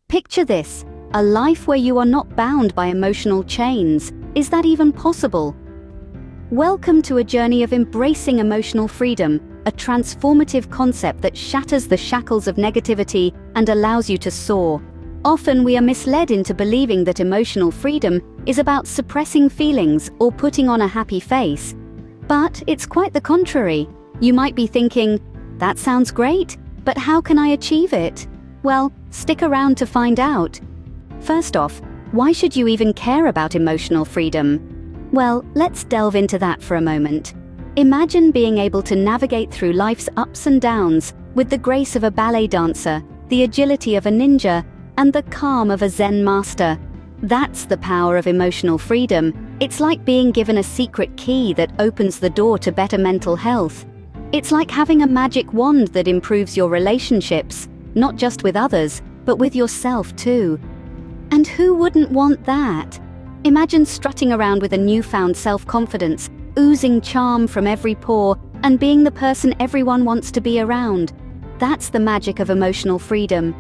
Picture this, a life where you are not bound by emotional chains. Is that even possible? Welcome to a journey of embracing emotional freedom, a transformative concept that shatters the shackles of negativity and allows you to soar. Often we are misled into believing that emotional freedom is about suppressing feelings or putting on a happy face. But it's quite the contrary. You might be thinking, that sounds great, but how can I achieve it? Well, stick around to find out. First off, why should you even care about emotional freedom? Well, let's delve into that for a moment. Imagine being able to navigate through life's ups and downs with the grace of a ballet dancer, the agility of a ninja, and the calm of a Zen master. That's the power of emotional freedom. It's like being given a secret key that opens the door to better mental health. It's like having a magic wand that improves your relationships, not just with others, but with yourself too. And who wouldn't want that? Imagine strutting around with a newfound self-confidence, oozing charm from every pore, and being the person everyone wants to be around. That's the magic of emotional freedom.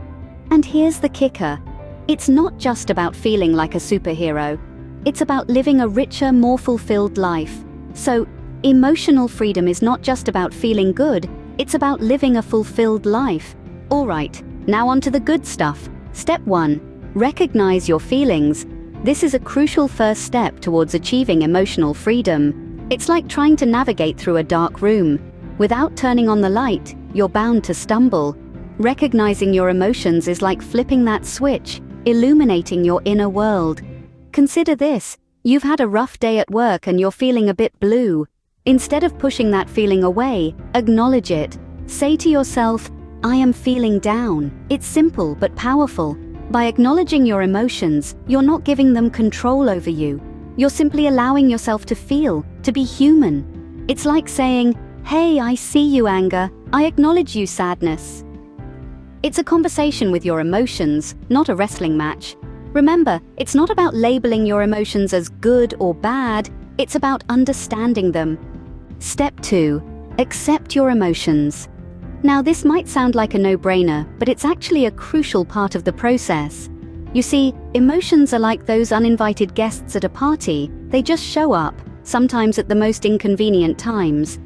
And here's the kicker. It's not just about feeling like a superhero. It's about living a richer, more fulfilled life. So, emotional freedom is not just about feeling good, it's about living a fulfilled life. Alright, now on to the good stuff. Step 1. Recognize your feelings. This is a crucial first step towards achieving emotional freedom. It's like trying to navigate through a dark room. Without turning on the light, you're bound to stumble. Recognizing your emotions is like flipping that switch, illuminating your inner world. Consider this, you've had a rough day at work and you're feeling a bit blue. Instead of pushing that feeling away, acknowledge it. Say to yourself, I am feeling down. It's simple but powerful. By acknowledging your emotions, you're not giving them control over you. You're simply allowing yourself to feel, to be human. It's like saying, hey, I see you anger, I acknowledge you sadness. It's a conversation with your emotions, not a wrestling match. Remember, it's not about labeling your emotions as good or bad, it's about understanding them. Step 2. Accept your emotions. Now this might sound like a no-brainer, but it's actually a crucial part of the process. You see, emotions are like those uninvited guests at a party. They just show up, sometimes at the most inconvenient times.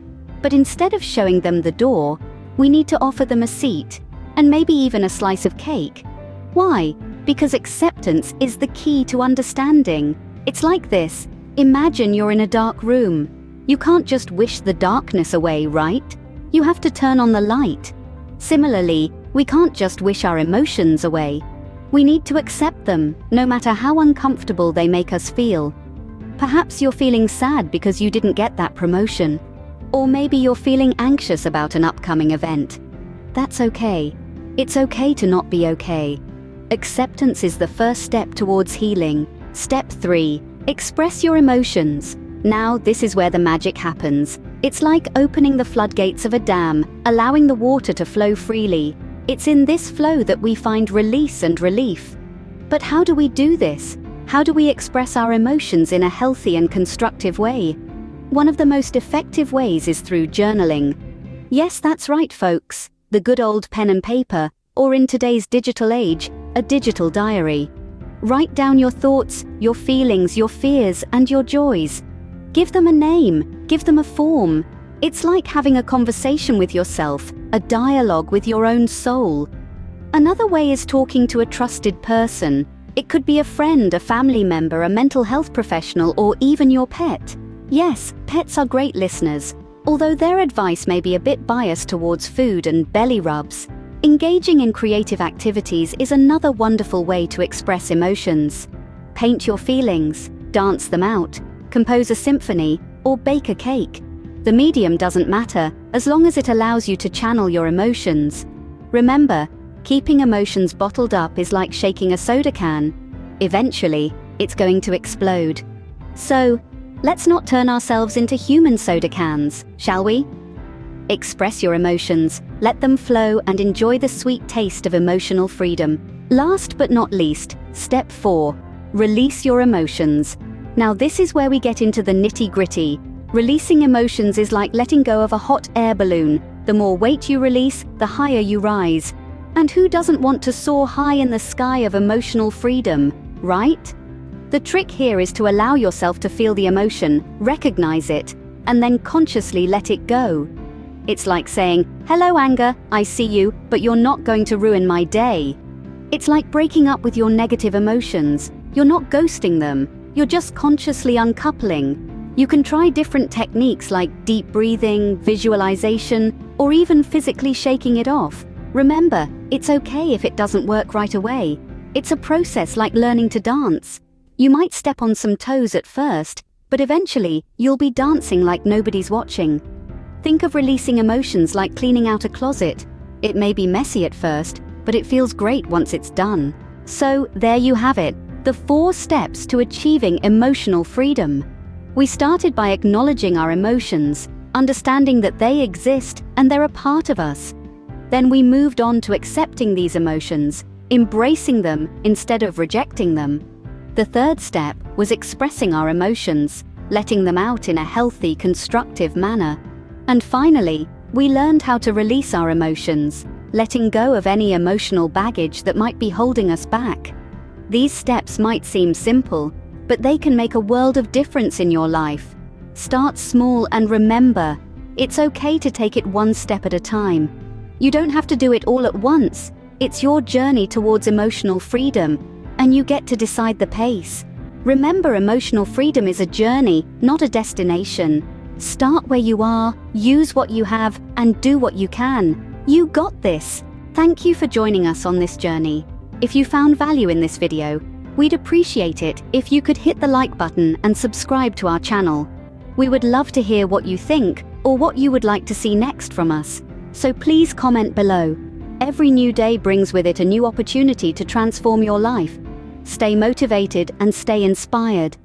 But instead of showing them the door, we need to offer them a seat, and maybe even a slice of cake. Why? Because acceptance is the key to understanding. It's like this. Imagine you're in a dark room. You can't just wish the darkness away, right? You have to turn on the light. Similarly, we can't just wish our emotions away. We need to accept them, no matter how uncomfortable they make us feel. Perhaps you're feeling sad because you didn't get that promotion. Or maybe you're feeling anxious about an upcoming event. That's okay. It's okay to not be okay. Acceptance is the first step towards healing. Step 3. Express your emotions. Now, this is where the magic happens. It's like opening the floodgates of a dam, allowing the water to flow freely. It's in this flow that we find release and relief. But how do we do this? How do we express our emotions in a healthy and constructive way? One of the most effective ways is through journaling. Yes, that's right, folks. The good old pen and paper, or in today's digital age, a digital diary. Write down your thoughts, your feelings, your fears, and your joys. Give them a name, give them a form. It's like having a conversation with yourself, a dialogue with your own soul. Another way is talking to a trusted person. It could be a friend, a family member, a mental health professional, or even your pet. Yes, pets are great listeners, although their advice may be a bit biased towards food and belly rubs. Engaging in creative activities is another wonderful way to express emotions. Paint your feelings, dance them out, compose a symphony, or bake a cake. The medium doesn't matter, as long as it allows you to channel your emotions. Remember, keeping emotions bottled up is like shaking a soda can. Eventually, it's going to explode. So, let's not turn ourselves into human soda cans, shall we? Express your emotions, let them flow, and enjoy the sweet taste of emotional freedom. Last but not least, step 4. Release your emotions. Now this is where we get into the nitty-gritty. Releasing emotions is like letting go of a hot air balloon. The more weight you release, the higher you rise. And who doesn't want to soar high in the sky of emotional freedom, right? The trick here is to allow yourself to feel the emotion, recognize it, and then consciously let it go. It's like saying, "Hello anger, I see you, but you're not going to ruin my day." It's like breaking up with your negative emotions. You're not ghosting them, you're just consciously uncoupling. You can try different techniques like deep breathing, visualization, or even physically shaking it off. Remember, it's okay if it doesn't work right away. It's a process like learning to dance. You might step on some toes at first, but eventually you'll be dancing like nobody's watching. Think of releasing emotions like cleaning out a closet. It may be messy at first, but it feels great once it's done. So there you have it, the 4 steps to achieving emotional freedom. We started by acknowledging our emotions, understanding that they exist and they're a part of us. Then we moved on to accepting these emotions, embracing them instead of rejecting them. The 3rd step was expressing our emotions, letting them out in a healthy, constructive manner. And finally, we learned how to release our emotions, letting go of any emotional baggage that might be holding us back. These steps might seem simple, but they can make a world of difference in your life. Start small and remember, it's okay to take it 1 step at a time. You don't have to do it all at once. It's your journey towards emotional freedom, and you get to decide the pace. Remember, emotional freedom is a journey, not a destination. Start where you are, use what you have, and do what you can. You got this. Thank you for joining us on this journey. If you found value in this video, we'd appreciate it if you could hit the like button and subscribe to our channel. We would love to hear what you think or what you would like to see next from us. So please comment below. Every new day brings with it a new opportunity to transform your life. Stay motivated and stay inspired.